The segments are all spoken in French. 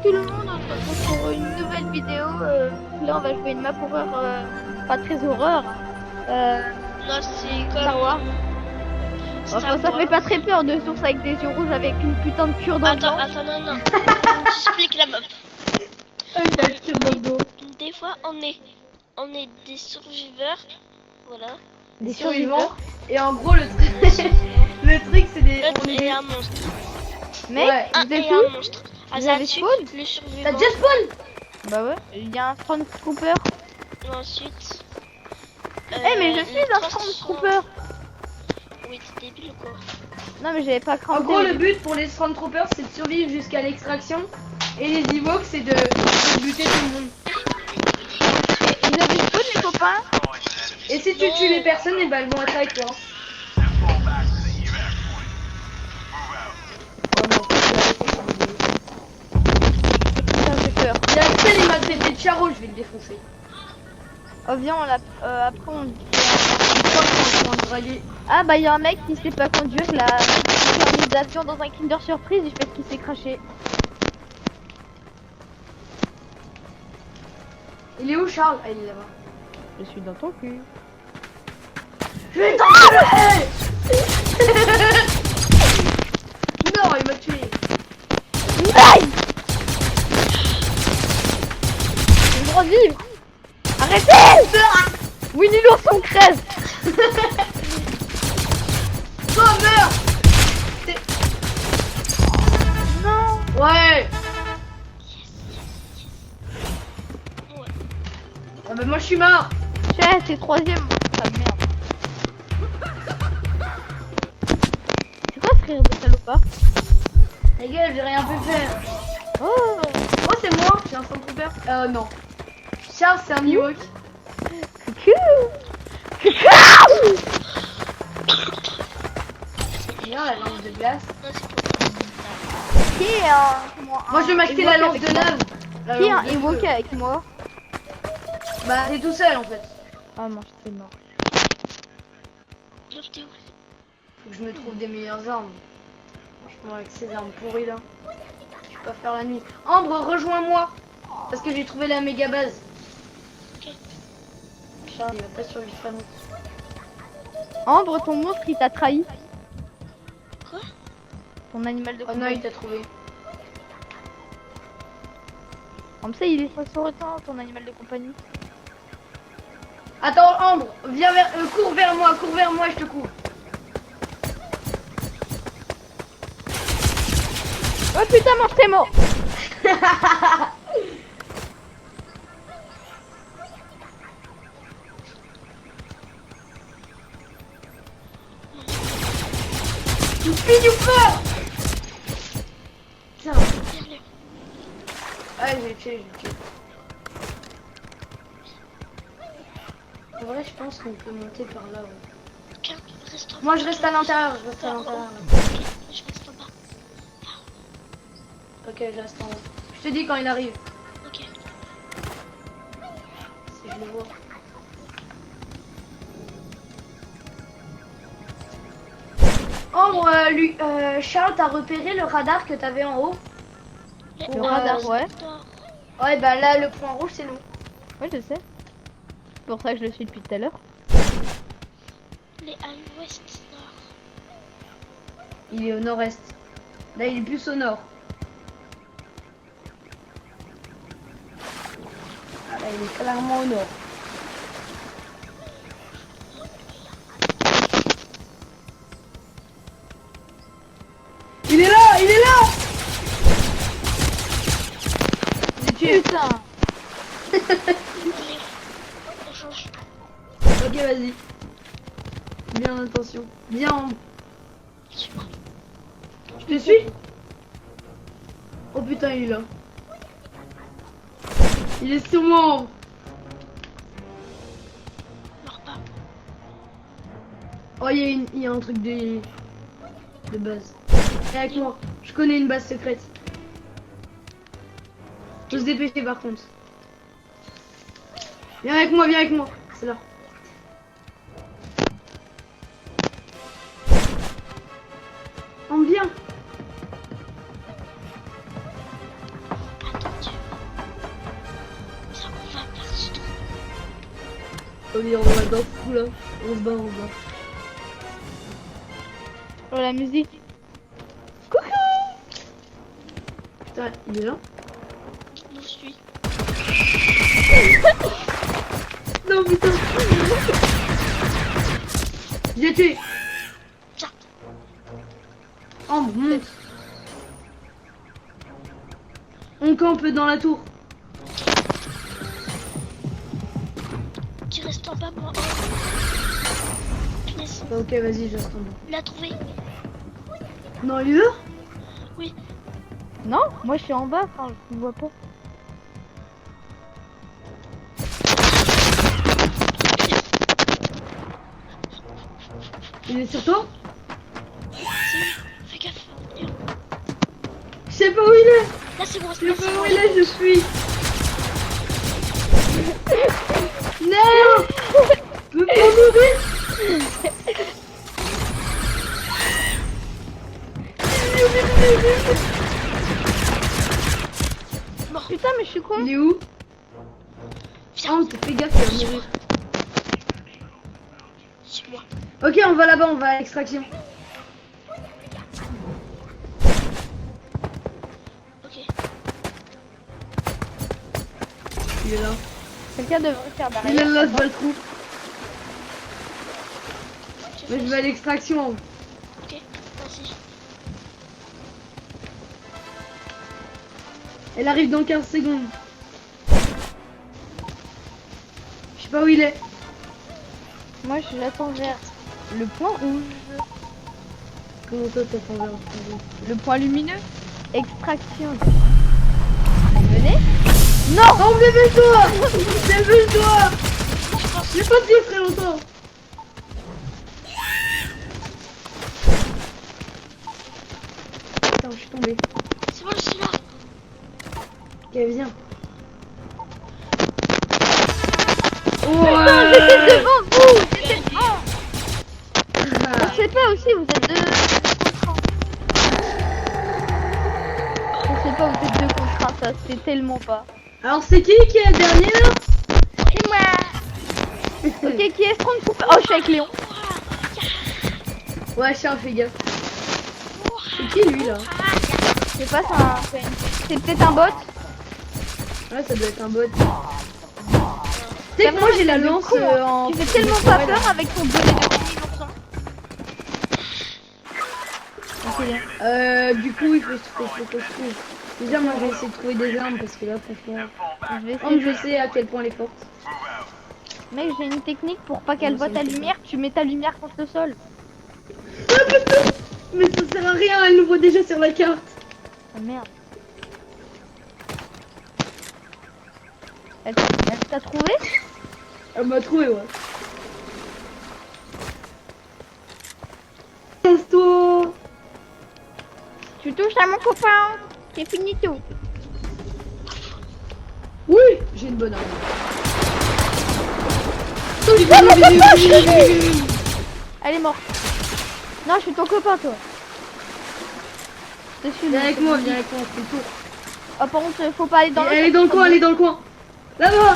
tout le monde, on se retrouve pour une nouvelle vidéo. Là on va jouer une map horreur, pas très horreur. Là c'est comme... Star Wars. Enfin, ça fait pas très peur de source avec des yeux rouges avec une putain de cure dans le dos. Attends, non. J'explique la map. Il a une cure dans le dos. Des fois on est des surviveurs. Voilà. Des survivants. Et en gros le truc c'est des... L'autre est un monstre. Mec, Ouais, vous Un êtes et où? un monstre. Vous avez Azatsu, spawn? le survivant. T'as déjà spawn? Bah ouais, il y a un Stormtrooper. Et ensuite... Eh mais je suis un Stormtrooper. Oui, t'es débile ou quoi? Non mais j'avais pas crampé. En gros le but pour les Stormtroopers c'est de survivre jusqu'à l'extraction. Et les Evox c'est de buter tout le monde. Et vous avez spawn les copains? Et si tu tues les personnes, et bah elles vont être avec toi. Putain j'ai peur. Il y a Axel, il m'a traité de charo, je vais le défoncer. Oh viens on l'a... après on... On va draguer. Ah bah il y a un mec qui sait pas conduire, la synchronisation dans un Kinder Surprise, du fait qu'il s'est craché. Il est où Charles? Ah il est là-bas. Je suis dans ton cul. Je vais t'enlever. Non, il m'a tué. Aïe! J'ai le droit de vivre! Arrêtez! Winnie l'ours on crève! Toi, meurs. Non! Ouais. Ouais. Ah bah moi je suis mort. Chef, c'est troisième! Ah merde! C'est quoi ce rire de salopard? Les gars, j'ai rien pu faire. Oh! Oh c'est moi, j'ai un Stormtrooper. Non. Charles c'est un Ewok. Coucou! Coucou! Bien la lance de glace. Non, c'est pour... Qui est un... Moi je vais m'acheter la lance de neige. Qui est un Ewok avec moi? Bah t'es tout seul en fait. Ah non, j'étais mort. Sauf t'es où? Faut que je me trouve des meilleures armes. Franchement avec ces armes pourries là. Je peux pas faire la nuit. Ambre, rejoins-moi. Parce que j'ai trouvé la méga base. Ok. Charles il va pas survivre vraiment. Ambre, ton monstre il t'a trahi. Quoi? Ton animal de Oh non compagnie. il t'a trouvé. Comme ça il est phosphorescent ton animal de compagnie. Attends Ambre, viens vers... cours vers moi, je te cours. Oh putain mon t'es mort! You feed you peur. Tiens. Viens. Ouais j'ai tué. En vrai je pense qu'on peut monter par là. Ouais. Ok, reste en Moi je reste à l'intérieur, Ok, je reste en bas. Ok, je reste en haut. Je te dis quand il arrive, Ok. si je le vois. Ambre, Charles, t'as repéré le radar que t'avais en haut? Le radar, ouais. Ouais, bah là, le point rouge, c'est nous. Ouais, je sais. C'est pour ça que je le suis depuis tout à l'heure. Les à l'ouest, nord. Il est au nord-est. Là, il est plus au nord. Ah, là, il est clairement au nord. Il est là, il est là. J'ai tué. Putain! On change. Ok, vas-y. Bien, attention. Bien. Suis-moi. Je te suis. Oh putain, il est là. Il est sur moi. Meurs pas. Oh, il y a un truc de base. Viens avec moi. Je connais une base secrète. Faut se dépêcher par contre. Viens avec moi, c'est là. On vient. Allez, on va dans ce coup là. On se bat, on se bat. Oh la musique. Putain, il est là. D'où je suis. Non, putain. J'ai tué. Tiens. Ambre, monte. On campe dans la tour. Qui reste en bas, moi. Oh. Punaise. Ok, vas-y, je reste en bas. Il l'a trouvé. Non, il est là. Oui. Non, moi je suis en bas, enfin je ne vois pas. Il est sur toi. Fais gaffe. Il est où? Je sais pas où il est. Là, c'est bon. Je Là, sais c'est pas bon. où il est, je suis. Non. Je peux pas mourir. Putain, mais je suis con. Il est où? Viens. Oh, t'es fait gaffe, il va mourir. Suis-moi. Ok, on va là-bas, on va à l'extraction. Ok. Il est là. Quelqu'un devrait faire Il est barrière. là, je vois le trou. Tu Mais je vais à l'extraction. Ok. Vas-y. Elle arrive dans 15 secondes. Je sais pas où il est. Moi j'attends vers le point rouge. Comment toi t'attends vers Le point lumineux. Extraction. Venez. Non. Oh, dépêche-toi. Dépêche-toi. J'ai pas tiré très longtemps. Putain, je suis tombée. C'est bon, je suis là. Ok, viens. Putain, j'étais devant vous. J'étais devant. Ah. Je sais pas aussi, vous êtes deux contre un. Je sais pas, vous êtes deux contre un, ça c'est tellement pas. Alors c'est qui est le dernier là? C'est moi. Ok, qui est strong coupe? Oh, je suis avec Léon. Ouais, Charles, fais gaffe. C'est qui lui là? Je sais pas, c'est peut-être un bot. Ouais, ça doit être un bot. Tu sais que moi j'ai la lance en... Tu fais tellement pas peur avec ton bonnet de demi-ourson. Ok, Du coup, il faut que je trouve. Déjà, moi, je vais essayer de trouver des armes parce que là, franchement, je vais comme essayer. je sais à quel point elle est forte. Mec, j'ai une technique pour pas qu'elle Non, voit ça ta me fait lumière. Tu mets ta lumière contre le sol. Mais ça sert à rien, elle nous voit déjà sur la carte. Ah merde. Elle t'a trouvé? Elle m'a trouvé, ouais. Casse-toi. Tu touches à mon copain. C'est finito. Oui, j'ai une bonne arme. Elle est morte. Non, je suis ton copain, toi. Je te suis. Viens avec moi, viens avec moi, c'est tout. Oh, par contre, faut pas aller dans le. Elle est dans le coin, elle est dans le coin. Là-bas.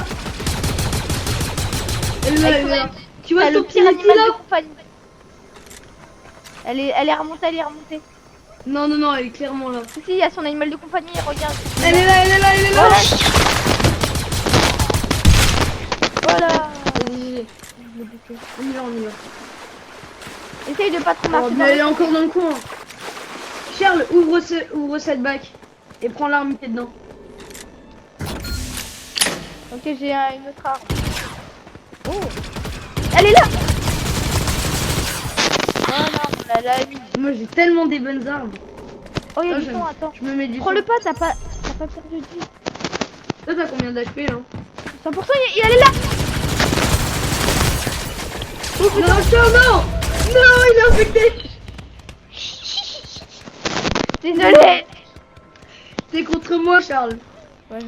Elle est là, elle est là. Tu vois T'as ton le petit pire outil animal là? de compagnie. Elle est remontée, elle est remontée. Non, non, non, elle est clairement là. Si, il y a son animal de compagnie, regarde. Elle est là, elle est là, elle est là. Voilà. Vas-y, Je l'ai buté. on y va, on y va. Essaye de pas trop marcher Oh, dans mais elle est le... encore dans le coin. Charles, ouvre cette bac et prends l'arme qui est dedans. Ok, j'ai une autre arme. Oh. Elle est là. Oh non, elle a mis. Moi j'ai tellement des bonnes armes. Oh, il y a Ah, du j'aime. son, attends. Je me mets du Prends le son. pas, t'as pas perdu de vie. Toi t'as combien d'HP là? 100%, elle est là. Oh putain, non. Non, il est infecté. Désolé. T'es contre moi Charles. Ouais,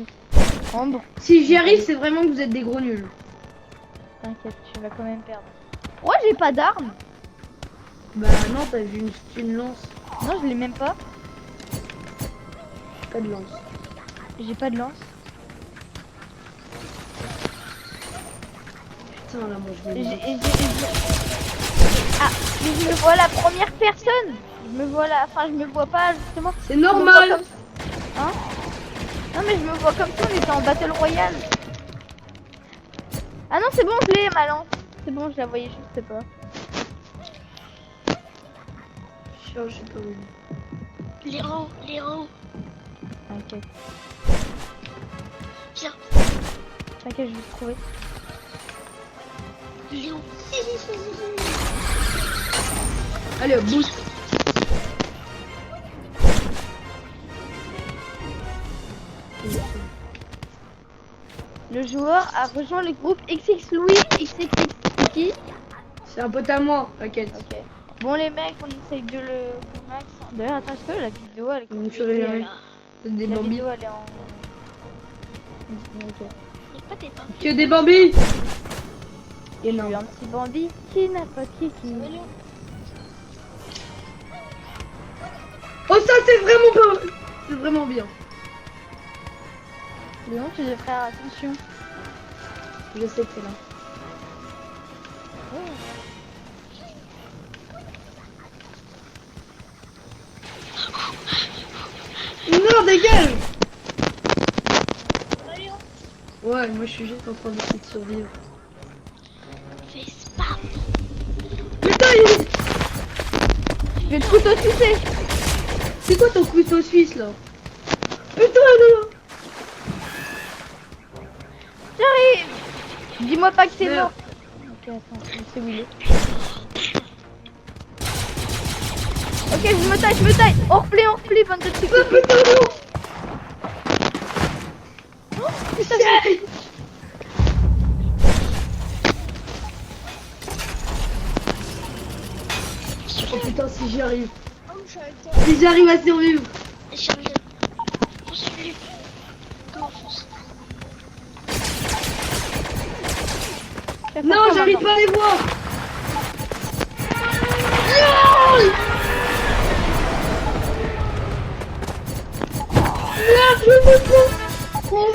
Ambre, Si j'y arrive c'est vraiment que vous êtes des gros nuls. t'inquiète, tu vas quand même perdre. Pourquoi j'ai pas d'arme? Bah non, t'as vu une lance. Non, je l'ai même pas. Pas de lance. J'ai pas de lance. putain, là, moi, je vais... Ah, mais je me vois la première personne. Je me vois la... Enfin, je me vois pas, justement. C'est Je me vois normal. comme... Hein? Non, mais je me vois comme ça, on était en Battle Royale. Ah non, c'est bon, je l'ai, ma lampe. C'est bon, je la voyais juste pas. Je sais pas où. Les rangs, les rangs. T'inquiète. Viens. T'inquiète, je vais te trouver. Il est où? Allez, hop, boost. Le joueur a rejoint le groupe XX Louis XXX. Qui? C'est un pote à moi, t'inquiète. Ok. Bon les mecs, on essaye de le max. D'ailleurs, attends, est-ce que la vidéo elle est On ne ferait jamais. Voilà. C'est des La bambis. vidéo elle est en... Ok. Il n'y a pas des pains. Que des bambis. Et non. Un petit Bambi qui n'a pas de kiki. Oh, ça, c'est vraiment pas... C'est vraiment bien. Léon, tu devrais faire attention. Je sais que c'est là. Non, dégage. Ouais, moi je suis juste en train d'essayer de survivre. Fais spam. Putain, il... Je vais te couteau sucer. C'est quoi ton couteau suisse là? Putain, non. J'arrive. Dis-moi pas que c'est Merde. mort. Ok, attends, c'est où il est? Ok, je me taille. On replie, bande de petits coups. Putain, non. Putain, Shit. Oh putain, si j'y arrive. Si j'arrive à survivre. Charge. Poursuis. Comment on fonce? Non, j'arrive pas à les voir. Non. Merde, je me fous. Quoi?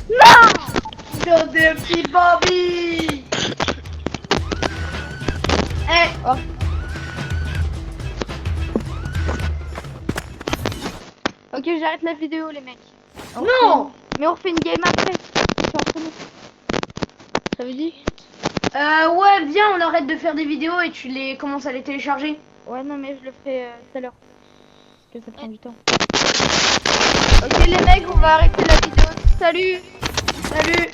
Non. Dans des petits bambis. Eh. Oh. Ok, j'arrête la vidéo les mecs. Non. Mais on refait une game après. C'est entre nous. Ça veut dire? Ouais, viens, on arrête de faire des vidéos et tu les commences à les télécharger. Ouais, non, mais je le ferai tout à l'heure. Parce que ça prend du temps. Ok, les mecs, on va arrêter la vidéo. Salut! Salut.